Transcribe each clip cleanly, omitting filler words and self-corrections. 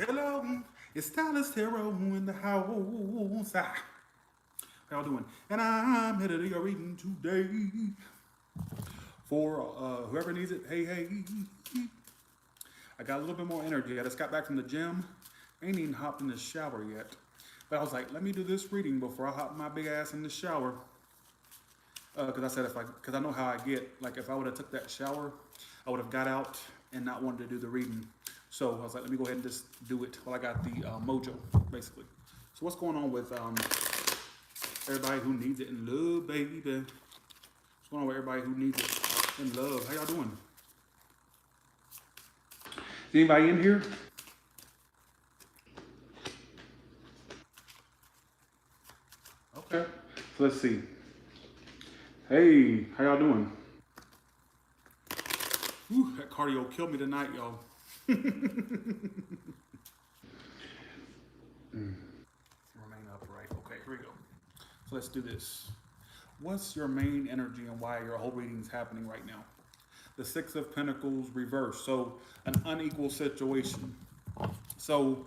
Hello, it's Stylist Hero in the house. How y'all doing? And I'm here to do your reading today for whoever needs it. Hey, hey. I got a little bit more energy. I just got back from the gym. Ain't even hopped in the shower yet. But I was like, let me do this reading before I hop my big ass in the shower. Because I said, because I know how I get. Like, if I would have took that shower, I would have got out and not wanted to do the reading. So I was like, let me go ahead and just do it while I got the mojo, basically. So what's going on with everybody who needs it in love, baby? What's going on with everybody who needs it in love? How y'all doing? Is anybody in here? Okay. So let's see. Hey, how y'all doing? Whew, that cardio killed me tonight, y'all. Remain upright. Okay, here we go. So let's do this. What's your main energy and why your whole reading is happening right now? The Six of Pentacles reversed. So an unequal situation. So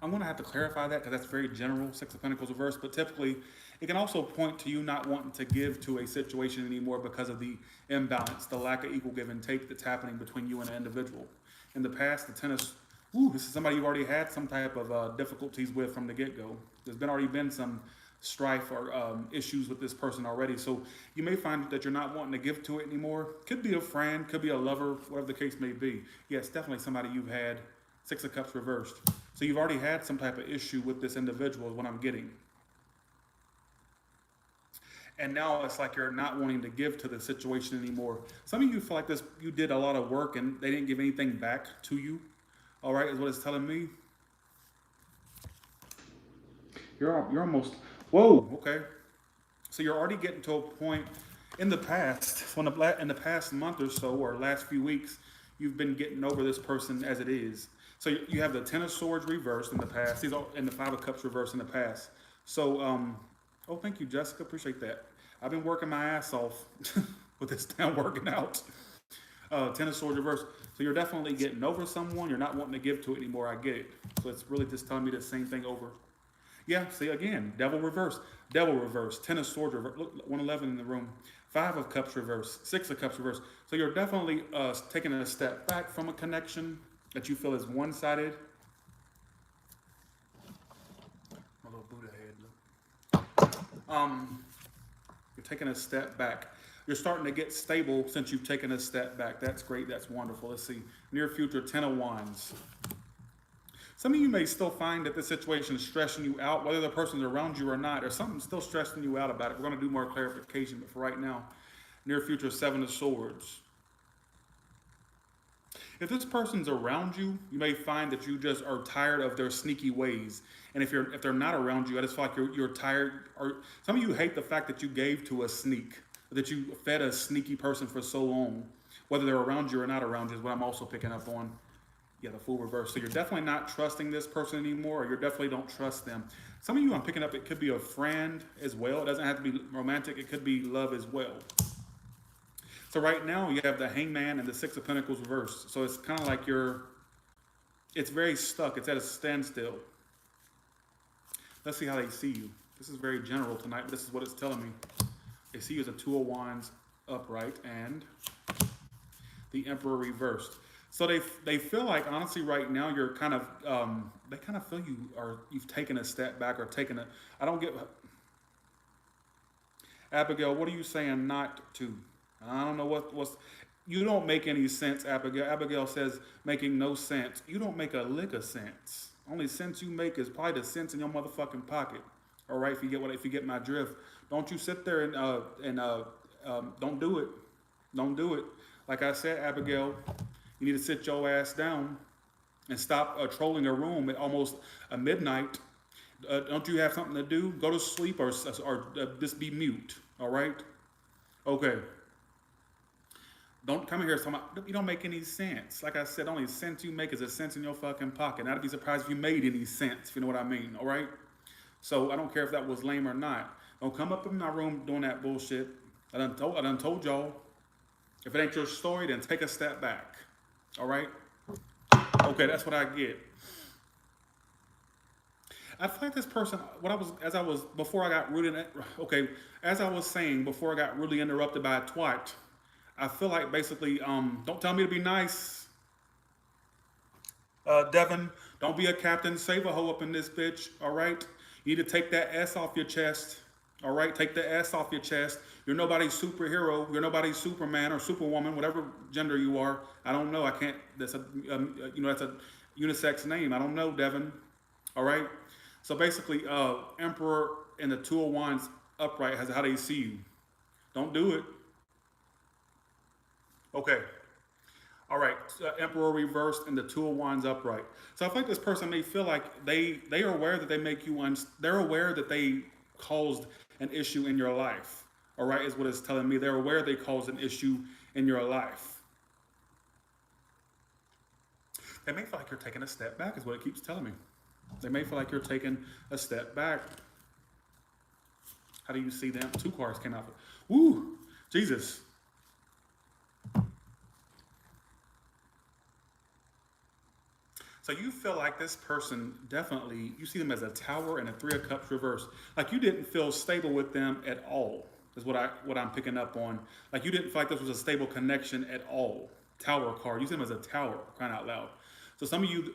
I'm going to have to clarify that because that's very general, Six of Pentacles reversed. But typically, it can also point to you not wanting to give to a situation anymore because of the imbalance, the lack of equal give and take that's happening between you and an individual. In the past, the tennis, this is somebody you've already had some type of difficulties with from the get-go. There's already been some strife or issues with this person already. So you may find that you're not wanting to give to it anymore. Could be a friend, could be a lover, whatever the case may be. Yeah, it's definitely somebody you've had. Six of Cups reversed. So you've already had some type of issue with this individual is what I'm getting. And now it's like you're not wanting to give to the situation anymore. Some of you feel like this, you did a lot of work and they didn't give anything back to you. All right, is what it's telling me. You're almost, whoa, okay. So you're already getting to a point in the past, in the past month or so, or last few weeks, you've been getting over this person as it is. So you have the Ten of Swords reversed in the past, and the Five of Cups reversed in the past. So, oh, thank you, Jessica. Appreciate that. I've been working my ass off with this damn working out. Ten of Swords reversed. So you're definitely getting over someone. You're not wanting to give to it anymore. I get it. So it's really just telling me the same thing over. Yeah, see again, Devil reverse, Devil reverse, Ten of Swords reverse, look, 111 in the room, Five of Cups reverse, Six of Cups reverse. So you're definitely taking a step back from a connection that you feel is one-sided. My little Buddha head. You're taking a step back. You're starting to get stable since you've taken a step back. That's great, that's wonderful. Let's see, near future, Ten of Wands. Some of you may still find that this situation is stressing you out, whether the person's around you or not. There's something still stressing you out about it. We're going to do more clarification, but for right now, near future, Seven of Swords. If this person's around you, you may find that you just are tired of their sneaky ways. And if they're not around you, I just feel like you're tired. Or some of you hate the fact that you gave to a sneak, that you fed a sneaky person for so long. Whether they're around you or not around you is what I'm also picking up on. Yeah, the Fool reverse. So you're definitely not trusting this person anymore, or you definitely don't trust them. Some of you I'm picking up, it could be a friend as well. It doesn't have to be romantic. It could be love as well. So right now you have the Hangman and the Six of Pentacles reversed. So it's kind of like it's very stuck. It's at a standstill. Let's see how they see you. This is very general tonight, but this is what it's telling me. They see you as a Two of Wands upright and the Emperor reversed. So they feel like, honestly, right now you're kind of, they kind of feel you've taken a step back or taken a, I don't get, Abigail, what are you saying not to? I don't know what's, you don't make any sense, Abigail. Abigail says, making no sense. You don't make a lick of sense. Only sense you make is probably the sense in your motherfucking pocket. All right, if you get my drift. Don't you sit there and don't do it. Don't do it. Like I said, Abigail, you need to sit your ass down and stop trolling a room at almost midnight. Don't you have something to do? Go to sleep or just be mute, all right? Okay. Don't come in here talking about, you don't make any sense. Like I said, the only sense you make is a sense in your fucking pocket. And I'd be surprised if you made any sense, if you know what I mean, all right? So I don't care if that was lame or not. Don't come up in my room doing that bullshit. I done told y'all. If it ain't your story, then take a step back. All right? Okay, that's what I get. I feel like this person, before I got really, okay, as I was saying, before I got really interrupted by a twat, I feel like basically, don't tell me to be nice, Devin. Don't be a captain. Save a hoe up in this bitch, all right? You need to take that S off your chest, all right? Take the S off your chest. You're nobody's superhero. You're nobody's Superman or Superwoman, whatever gender you are. I don't know. I can't, that's a unisex name. I don't know, Devin, all right? So basically, Emperor and the Two of Wands upright has how they see you. Don't do it. Okay. All right. Emperor reversed and the Two of Wands upright. So I think this person may feel like they are aware that they make you they're aware that they caused an issue in your life. All right, is what it's telling me. They're aware they caused an issue in your life. They may feel like you're taking a step back, is what it keeps telling me. They may feel like you're taking a step back. How do you see them? Two cards came out. Woo! Jesus. So you feel like this person definitely, you see them as a Tower and a Three of Cups reverse. Like you didn't feel stable with them at all, is what I'm picking up on. Like you didn't feel like this was a stable connection at all. Tower card. You see them as a Tower, crying out loud. So some of you,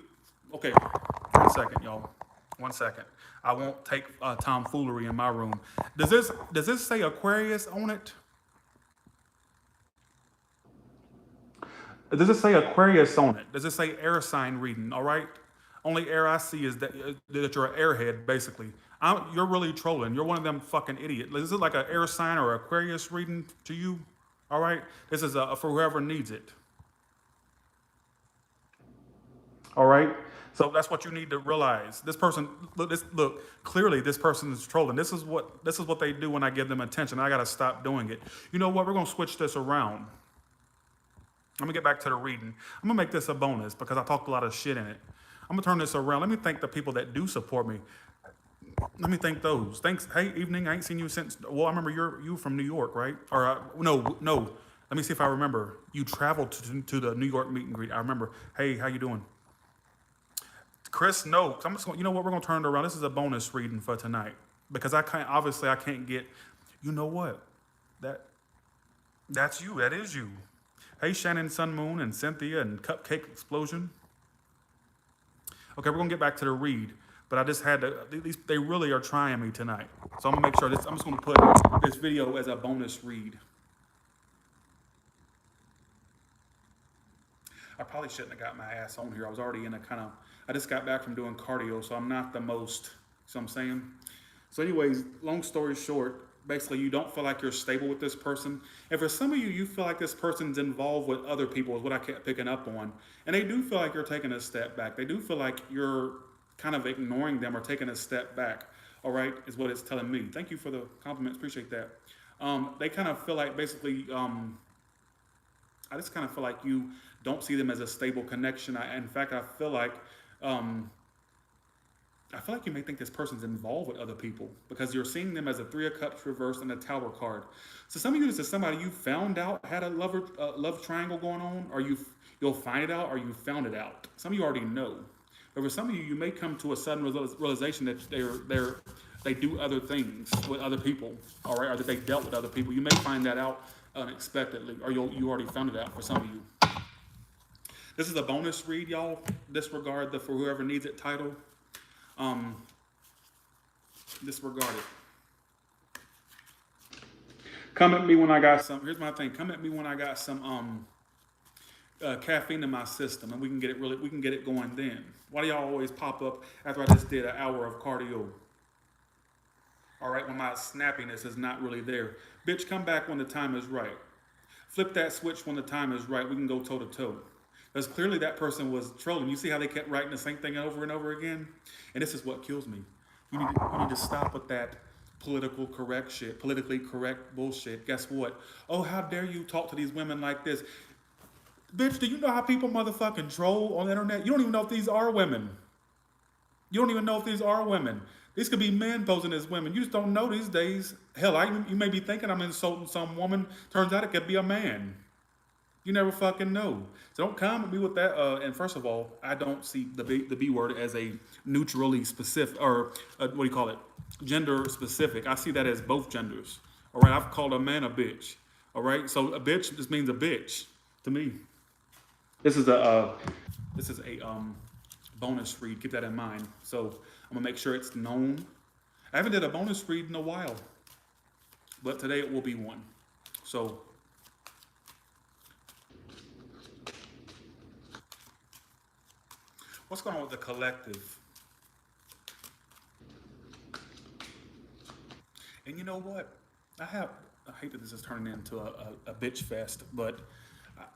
okay, 1 second, y'all. 1 second. I won't take tomfoolery in my room. Does this say Aquarius on it? Does it say Aquarius on it? Does it say air sign reading? All right. Only air I see is that you're an airhead, basically. You're really trolling. You're one of them fucking idiots. Is it like an air sign or Aquarius reading to you? All right. This is for whoever needs it. All right. So that's what you need to realize. This person, look. Clearly, this person is trolling. This is what they do when I give them attention. I gotta stop doing it. You know what? We're gonna switch this around. Let me get back to the reading. I'm gonna make this a bonus because I talked a lot of shit in it. I'm gonna turn this around. Let me thank the people that do support me. Let me thank those. Thanks. Hey, evening. I ain't seen you since. Well, I remember you from New York, right? Or no. Let me see if I remember. You traveled to the New York meet and greet. I remember. Hey, how you doing? Chris, no. I'm just going. You know what? We're gonna turn it around. This is a bonus reading for tonight because I can't get. You know what? That's you. That is you. Hey, Shannon, Sun Moon, and Cynthia, and Cupcake Explosion. Okay, we're gonna get back to the read, but I just had to. They really are trying me tonight, so I'm gonna make sure this. I'm just gonna put this video as a bonus read. I probably shouldn't have got my ass on here. I was already in a kind of. I just got back from doing cardio, so I'm not the most. So I'm saying. So, anyways, long story short. Basically, you don't feel like you're stable with this person. And for some of you, you feel like this person's involved with other people is what I kept picking up on. And they do feel like you're taking a step back. They do feel like you're kind of ignoring them or taking a step back, all right, is what it's telling me. Thank you for the compliments. Appreciate that. They kind of feel like basically, I just kind of feel like you don't see them as a stable connection. In fact, I feel like you may think this person's involved with other people because you're seeing them as a Three of Cups reversed and a Tower card. So some of you, this is somebody you found out had a love triangle going on, or you'll find it out, or you found it out. Some of you already know. But for some of you, you may come to a sudden realization that they do other things with other people, all right, or that they dealt with other people. You may find that out unexpectedly, or you already found it out for some of you. This is a bonus read, y'all. Disregard the for whoever needs it title. Disregard it. Come at me when I got some. Here's my thing. Come at me when I got some caffeine in my system, and we can get it going then. Why do y'all always pop up after I just did an hour of cardio? All right, when my snappiness is not really there. Bitch, come back when the time is right. Flip that switch when the time is right. We can go toe to toe. Because clearly that person was trolling. You see how they kept writing the same thing over and over again? And this is what kills me. You need to stop with that politically correct bullshit. Guess what? Oh, how dare you talk to these women like this? Bitch, do you know how people motherfucking troll on the internet? You don't even know if these are women. You don't even know if these are women. These could be men posing as women. You just don't know these days. Hell, you may be thinking I'm insulting some woman. Turns out it could be a man. You never fucking know. So don't come at me with that. And first of all, I don't see the B word as a neutrally specific or what do you call it? Gender specific. I see that as both genders. All right. I've called a man a bitch. All right. So a bitch just means a bitch to me. This is a bonus read. Keep that in mind. So I'm gonna make sure it's known. I haven't did a bonus read in a while, but today it will be one. So what's going on with the collective? And you know what? I have. I hate that this is turning into a bitch fest, but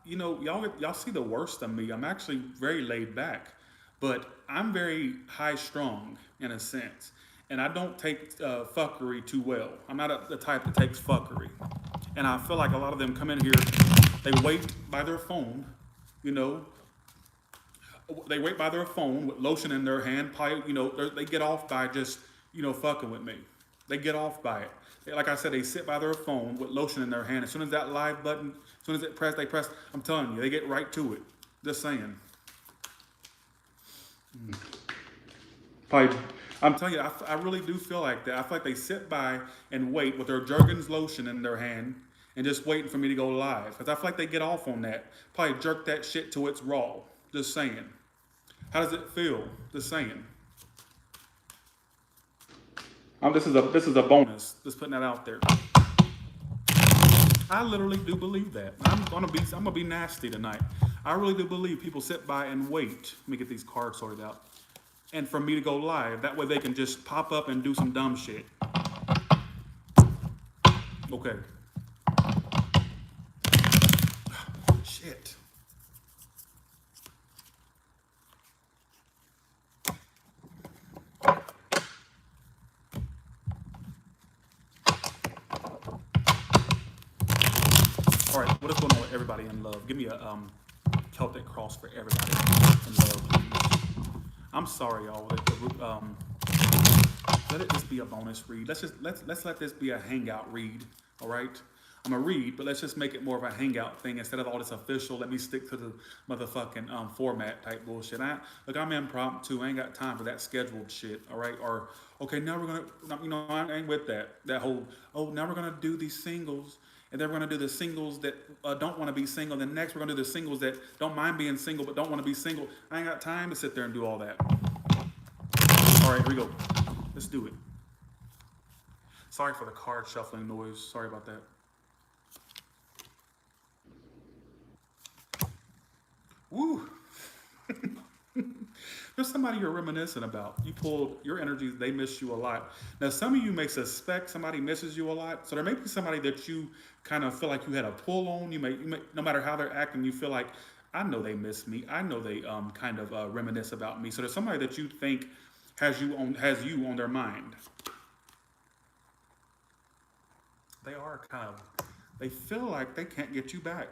you know, y'all see the worst of me. I'm actually very laid back, but I'm very high strung in a sense, and I don't take fuckery too well. I'm not the type that takes fuckery, and I feel like a lot of them come in here, they wait by their phone, you know, they wait by their phone with lotion in their hand. Probably, you know, they get off by just, you know, fucking with me. They get off by it. Like I said, they sit by their phone with lotion in their hand. As soon as that live button, as soon as it press, they press. I'm telling you, they get right to it. Just saying. Probably, I'm telling you, I really do feel like that. I feel like they sit by and wait with their Jergens lotion in their hand and just waiting for me to go live. Because I feel like they get off on that. Probably jerk that shit till it's raw. Just saying. How does it feel? Just saying. This is a bonus. Just putting that out there. I literally do believe that. I'm gonna be nasty tonight. I really do believe people sit by and wait. Let me get these cards sorted out. And for me to go live, that way they can just pop up and do some dumb shit. Okay. Shit. All right, what is going on with everybody in love? Give me a Celtic cross for everybody in love, please. I'm sorry, y'all. Let it just be a bonus read. Let's let this be a hangout read. All right. I'm gonna read, but let's just make it more of a hangout thing instead of all this official. Let me stick to the motherfucking format type bullshit. Look, I'm impromptu. I ain't got time for that scheduled shit. All right. Or okay, now we're gonna, you know, I ain't with that. That whole now we're gonna do these singles. And then we're gonna do the singles that don't want to be single. Then next we're gonna do the singles that don't mind being single but don't want to be single. I ain't got time to sit there and do all that. All right, here we go. Let's do it. Sorry for the card shuffling noise. Sorry about that. Woo. There's somebody you're reminiscent about. You pulled your energies, they miss you a lot. Now, some of you may suspect somebody misses you a lot. So there may be somebody that you kind of feel like you had a pull on. You may no matter how they're acting, you feel like, I know they miss me. I know they kind of reminisce about me. So there's somebody that you think has you on their mind. They are kind of, they feel like they can't get you back.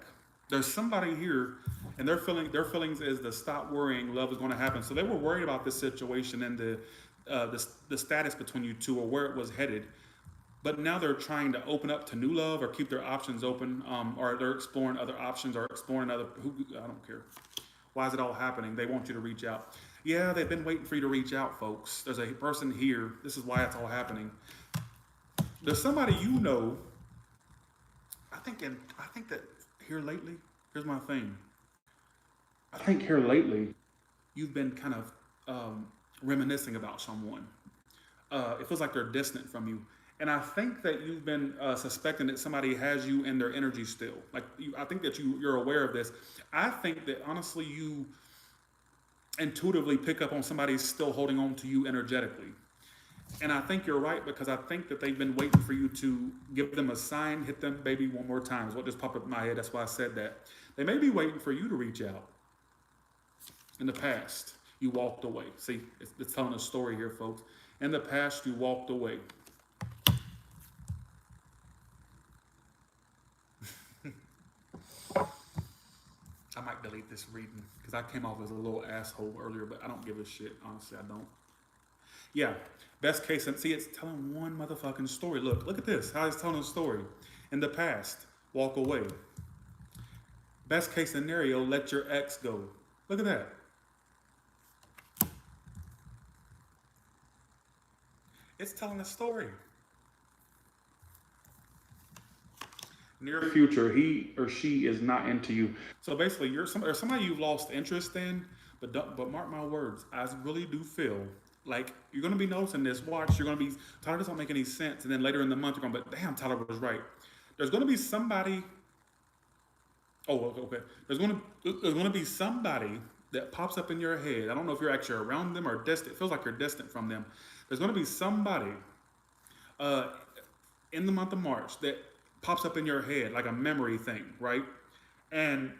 There's somebody here, and their feelings is the stop worrying, love is going to happen. So they were worried about this situation and the status between you two or where it was headed. But now they're trying to open up to new love or keep their options open, or they're exploring other options or exploring other. I don't care. Why is it all happening? They want you to reach out. Yeah, they've been waiting for you to reach out, folks. There's a person here. This is why it's all happening. There's somebody you know. I think that here lately. Here's my thing. I think here lately, you've been kind of reminiscing about someone. It feels like they're distant from you. And I think that you've been suspecting that somebody has you in their energy still. I think that you're aware of this. I think that honestly, you intuitively pick up on somebody still holding on to you energetically. And I think you're right because I think that they've been waiting for you to give them a sign, hit them baby one more time is what just popped up in my head. That's why I said that. They may be waiting for you to reach out. In the past, you walked away. See, it's telling a story here, folks. In the past, you walked away. I might delete this reading because I came off as a little asshole earlier, but I don't give a shit. Honestly, I don't. Yeah, best case, and see, it's telling one motherfucking story. Look at this. How it's telling a story. In the past, walk away. Best case scenario, let your ex go. Look at that. It's telling a story. Near future, he or she is not into you. So basically, or somebody you've lost interest in. But mark my words, I really do feel like you're gonna be noticing this. Watch, you're gonna be Tyler, this don't make any sense, and then later in the month you're gonna be, damn, Tyler was right. There's gonna be somebody. Oh, okay. There's gonna be somebody that pops up in your head. I don't know if you're actually around them or distant. It feels like you're distant from them. There's gonna be somebody uh, in the month of March that pops up in your head like a memory thing, right? And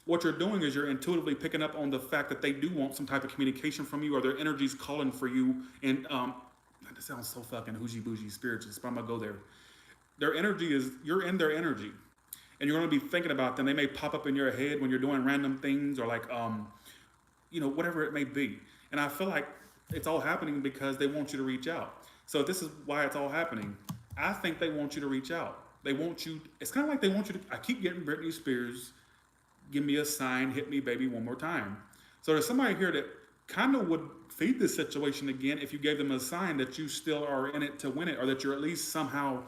what you're doing is you're intuitively picking up on the fact that they do want some type of communication from you, or their energy's calling for you. And that sounds so fucking hoogie bougie spiritual, but I'm gonna go there. Their energy is you're in their energy, and you're gonna be thinking about them. They may pop up in your head when you're doing random things, or like whatever it may be. And I feel like it's all happening because they want you to reach out. So this is why it's all happening. I think they want you to reach out. They want you. It's kind of like they want you to. I keep getting Britney Spears, give me a sign, hit me, baby, one more time. So there's somebody here that kind of would feed this situation again if you gave them a sign that you still are in it to win it, or that you're at least somehow,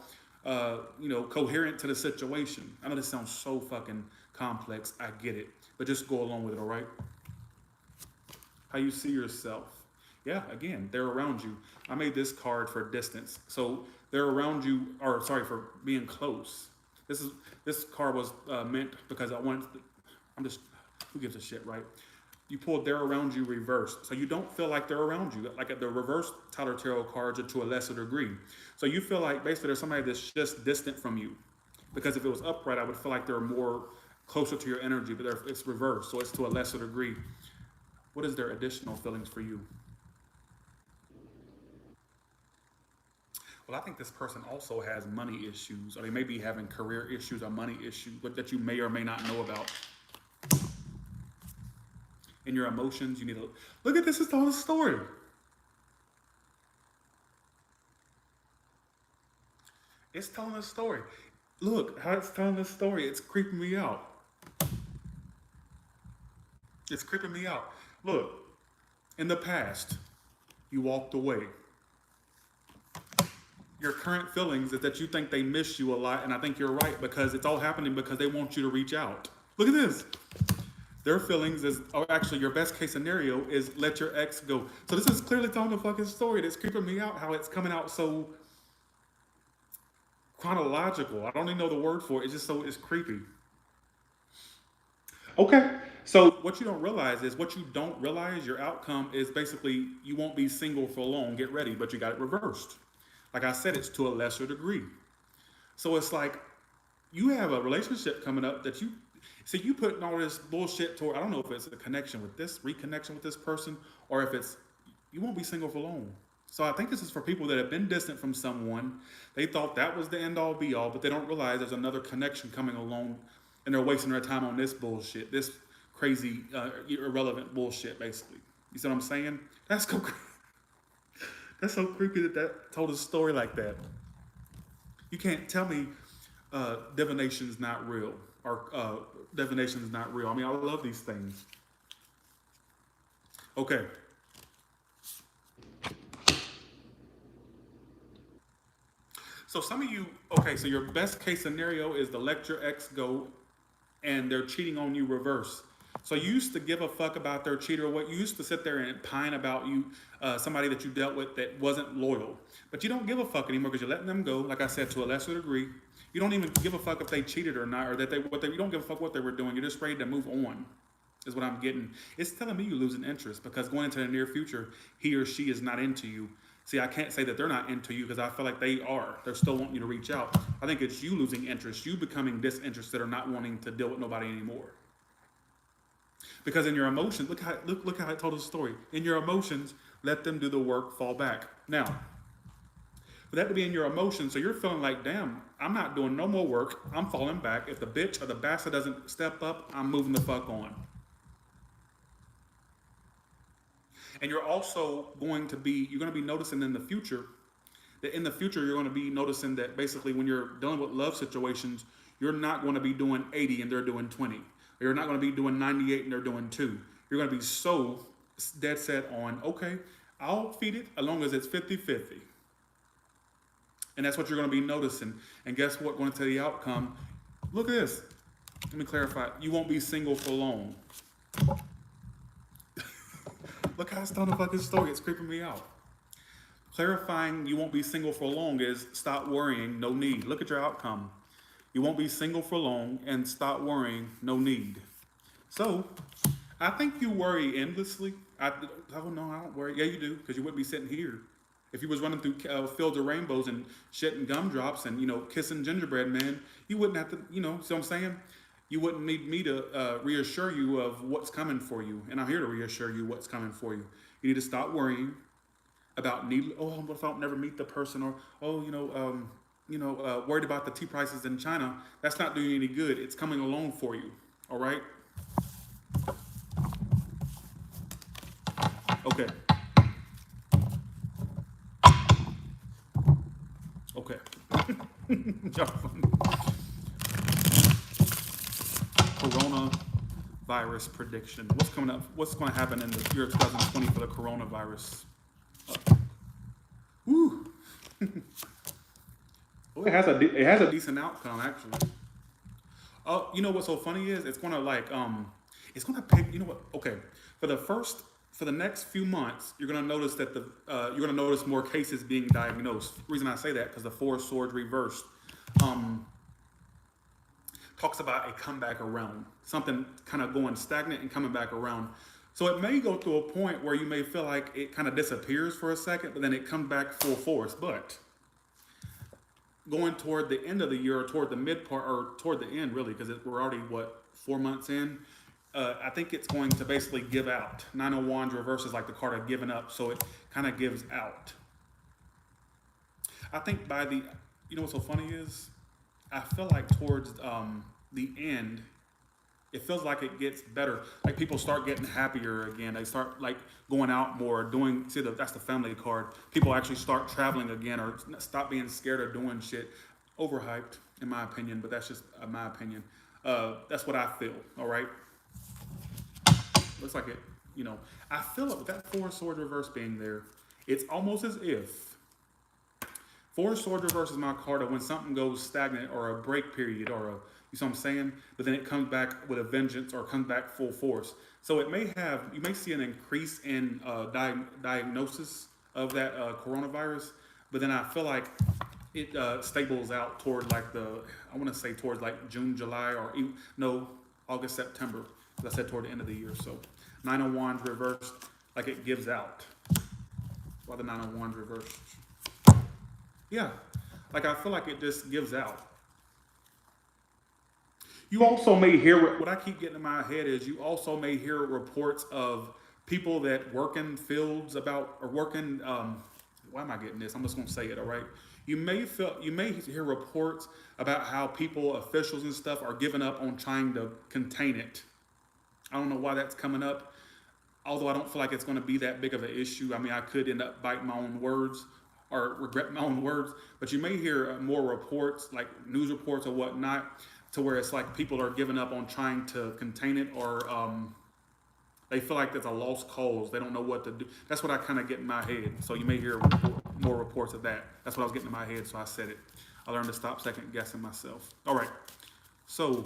coherent to the situation. I know this sounds so fucking complex. I get it, but just go along with it. All right. How you see yourself. Yeah, again, they're around you. I made this card for distance. So they're around you, or sorry, for being close. This card was meant because I wanted. I'm just, who gives a shit, right? You pulled they're around you reversed. So you don't feel like they're around you. Like the reverse Tyler Tarot cards are to a lesser degree. So you feel like basically there's somebody that's just distant from you. Because if it was upright, I would feel like they're more closer to your energy, but it's reversed. So it's to a lesser degree. What is their additional feelings for you? Well, I think this person also has money issues, or they may be having career issues or money issues, but that you may or may not know about. In your emotions, you need to look at this. It's all a story. It's telling a story. Look how it's telling a story. It's creeping me out. It's creeping me out. Look, in the past, you walked away. Your current feelings is that you think they miss you a lot, and I think you're right because it's all happening because they want you to reach out. Look at this. Their feelings is, or actually, your best case scenario is let your ex go. So this is clearly telling a fucking story that's creeping me out. How it's coming out so chronological. I don't even know the word for it. It's just so it's creepy. Okay. So what you don't realize is what you don't realize. Your outcome is basically you won't be single for long. Get ready, but you got it reversed. Like I said, it's to a lesser degree. So it's like you have a relationship coming up that you see you putting all this bullshit toward. I don't know if it's a connection with this, reconnection with this person, or if it's you won't be single for long. So I think this is for people that have been distant from someone. They thought that was the end all be all, but they don't realize there's another connection coming along, and they're wasting their time on this bullshit, this crazy, irrelevant bullshit. Basically, you see what I'm saying? That's so creepy that told a story like that. You can't tell me divination is not real, or divination is not real. I mean, I love these things. Okay. So some of you, okay, so your best case scenario is to let your ex go and they're cheating on you reverse. So you used to give a fuck about their cheater, or what you used to sit there and pine about you, somebody that you dealt with that wasn't loyal. But you don't give a fuck anymore because you're letting them go, like I said, to a lesser degree. You don't even give a fuck if they cheated or not, or that you don't give a fuck what they were doing. You're just ready to move on, is what I'm getting. It's telling me you're losing interest because going into the near future, he or she is not into you. See, I can't say that they're not into you because I feel like they are. They're still wanting you to reach out. I think it's you losing interest, you becoming disinterested or not wanting to deal with nobody anymore. Because in your emotions, look how I told the story. In your emotions, let them do the work, fall back. Now, for that to be in your emotions, so you're feeling like, damn, I'm not doing no more work. I'm falling back. If the bitch or the bastard doesn't step up, I'm moving the fuck on. And you're going to be noticing in the future that in the future you're going to be noticing that basically when you're dealing with love situations, You're not going to be doing 80 and they're doing 20. You're not going to be doing 98 and they're doing 2. You're going to be so dead set on, okay, I'll feed it as long as it's 50-50. And that's what you're going to be noticing. And guess what? Going to tell the outcome. Look at this. Let me clarify. You won't be single for long. Look how it's starting to fucking story. It's creeping me out. Clarifying you won't be single for long is stop worrying, no need. Look at your outcome. You won't be single for long and stop worrying, no need. So, I think you worry endlessly. Oh no, I don't worry. Yeah, you do, because you wouldn't be sitting here. If you was running through fields of rainbows and shitting gumdrops and, kissing gingerbread man, you wouldn't have to, see what I'm saying? You wouldn't need me to reassure you of what's coming for you. And I'm here to reassure you what's coming for you. You need to stop worrying about what if I don't never meet the person, or worried about the tea prices in China. That's not doing you any good. It's coming along for you. All right. Okay. Okay. Coronavirus prediction. What's coming up? What's going to happen in the year 2020 for the coronavirus? Woo. Oh, it has a decent outcome actually. Oh, you know what's so funny is it's gonna it's gonna pick. You know what? Okay, for the next few months, you're gonna notice that you're gonna notice more cases being diagnosed. The reason I say that because the Four of Swords reversed talks about a comeback around, something kind of going stagnant and coming back around. So it may go to a point where you may feel like it kind of disappears for a second, but then it comes back full force. But going toward the end of the year, or toward the mid part, or toward the end, really, because we're already 4 months in. I think it's going to basically give out. Nine of Wands reverse is like the card of giving up, so it kind of gives out. I think what's so funny is, I feel like towards the end, it feels like it gets better. Like people start getting happier again. They start like going out more, that's the family card. People actually start traveling again, or stop being scared of doing shit. Overhyped, in my opinion, but that's just my opinion. That's what I feel, all right? Looks like it, I feel it with that Four of Swords reverse being there. It's almost as if Four of Swords reverse is my card of when something goes stagnant, or a break period, or you see what I'm saying? But then it comes back with a vengeance, or comes back full force. So you may see an increase in diagnosis of that coronavirus, but then I feel like it stables out toward towards like June, July, or August, September. As I said, toward the end of the year. So Nine of Wands reversed, like it gives out. Why the Nine of Wands reversed? Yeah, like I feel like it just gives out. You also may hear, what I keep getting in my head is, you also may hear reports of people that work in fields why am I getting this? I'm just going to say it, all right? You may hear reports about how officials and stuff are giving up on trying to contain it. I don't know why that's coming up, although I don't feel like it's going to be that big of an issue. I mean, I could end up biting my own words, or regret my own words, but you may hear more reports, like news reports or whatnot, to where it's like people are giving up on trying to contain it, or they feel like there's a lost cause. They don't know what to do. That's what I kind of get in my head. So you may hear more reports of that. That's what I was getting in my head, so I said it. I learned to stop second guessing myself. All right, so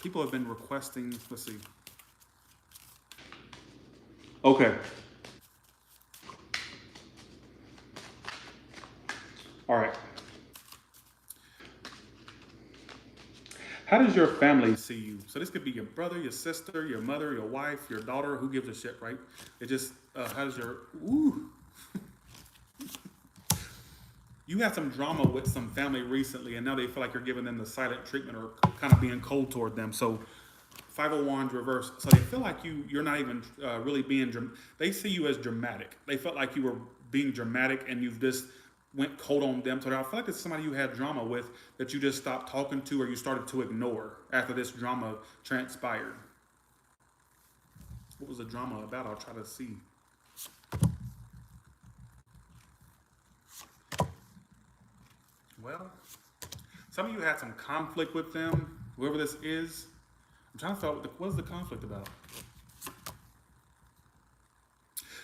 people have been requesting, let's see. Okay. All right. How does your family see you? So this could be your brother, your sister, your mother, your wife, your daughter, who gives a shit, right? It just, how does you had some drama with some family recently, and now they feel like you're giving them the silent treatment, or kind of being cold toward them. So Five of Wands reverse. So they feel like you're not even really being, they see you as dramatic. They felt like you were being dramatic, and you've just went cold on them. So I feel like it's somebody you had drama with that you just stopped talking to, or you started to ignore after this drama transpired. What was the drama about? I'll try to see. Well, Some of you had some conflict with them, whoever this is. I'm trying to figure out what is the conflict about.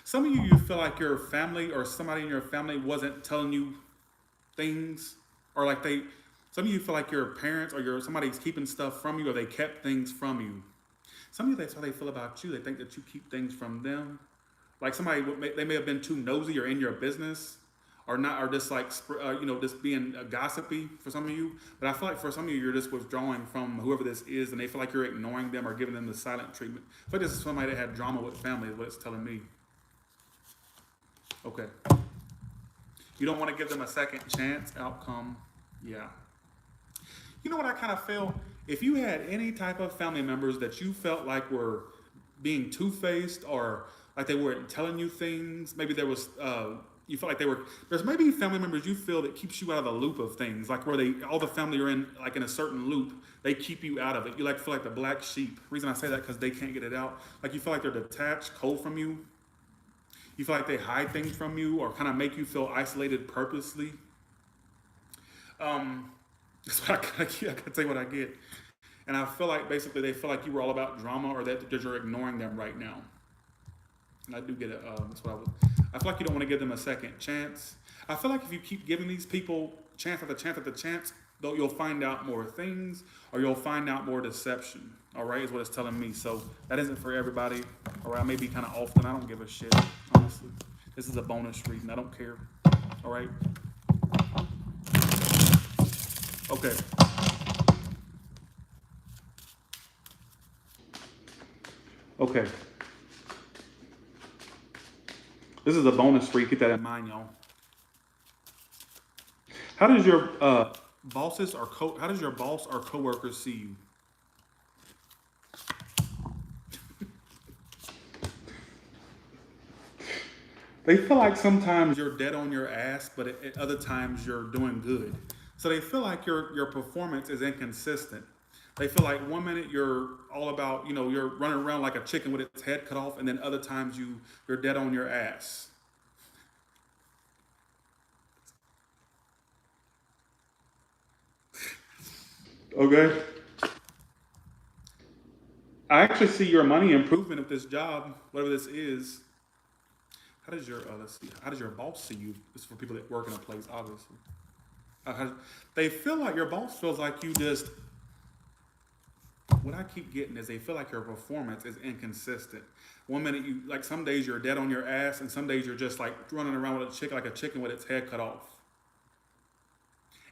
Some of you, you feel like your family or somebody in your family wasn't telling you things, or like they. Some of you feel like your parents or somebody's keeping stuff from you, or they kept things from you. Some of you, that's how they feel about you. They think that you keep things from them. Like somebody, they may have been too nosy or in your business, or not, or just like just being gossipy for some of you. But I feel like for some of you, you're just withdrawing from whoever this is, and they feel like you're ignoring them or giving them the silent treatment. But this is somebody that had drama with family, is what it's telling me. Okay. You don't want to give them a second chance. Outcome, yeah. You know what I kind of feel? If you had any type of family members that you felt like were being two-faced, or like they weren't telling you things, maybe there was, you felt like they were, there's maybe family members you feel that keeps you out of the loop of things, like where all the family are in, like in a certain loop, they keep you out of it. You like feel like the black sheep. The reason I say that, because they can't get it out. Like you feel like they're detached, cold from you. You feel like they hide things from you, or kind of make you feel isolated purposely. That's what I can say what I get. And I feel like basically they feel like you were all about drama, or that you're ignoring them right now. And I do get it. That's what I feel like you don't want to give them a second chance. I feel like if you keep giving these people chance after chance after chance, though, you'll find out more things, or you'll find out more deception. All right, is what it's telling me. So that isn't for everybody. Or I may be kind of often. I don't give a shit, honestly. This is a bonus reading. I don't care. All right. Okay. Okay. This is a bonus read. Keep that in mind, y'all. How does your how does your boss or coworkers see you? They feel like sometimes you're dead on your ass, but at other times you're doing good. So they feel like your performance is inconsistent. They feel like one minute you're all about, you're running around like a chicken with its head cut off, and then other times you're dead on your ass. Okay. I actually see your money improvement of this job, whatever this is. How does your let's see? How does your boss see you? This is for people that work in a place, obviously. They feel like your boss feels like you just. What I keep getting is they feel like your performance is inconsistent. One minute like some days you're dead on your ass, and some days you're just like running around with like a chicken with its head cut off.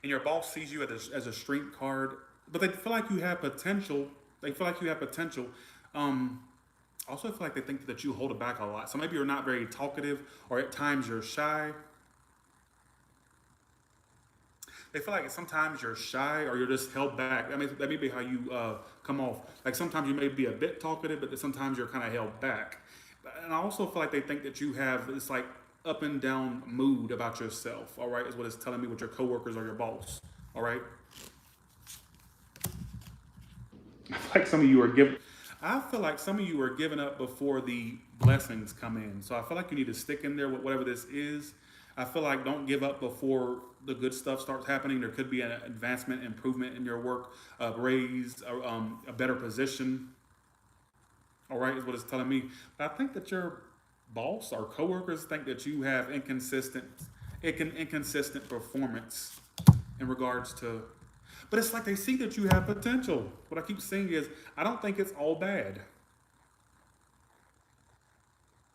And your boss sees you as a strength card, but they feel like you have potential. They feel like you have potential. Also feel like they think that you hold it back a lot. So maybe you're not very talkative, or at times you're shy. They feel like sometimes you're shy, or you're just held back. That may be how you come off. Like sometimes you may be a bit talkative, but sometimes you're kind of held back. And I also feel like they think that you have this like up and down mood about yourself. All right, is what it's telling me with your coworkers or your boss. All right. Like some of you are giving. I feel like some of you are giving up before the blessings come in. So I feel like you need to stick in there with whatever this is. I feel like don't give up before the good stuff starts happening. There could be an advancement, improvement in your work, a raise, a better position. All right, is what it's telling me. But I think that your boss or coworkers think that you have inconsistent performance in regards to. But it's like they see that you have potential. What I keep saying is, I don't think it's all bad.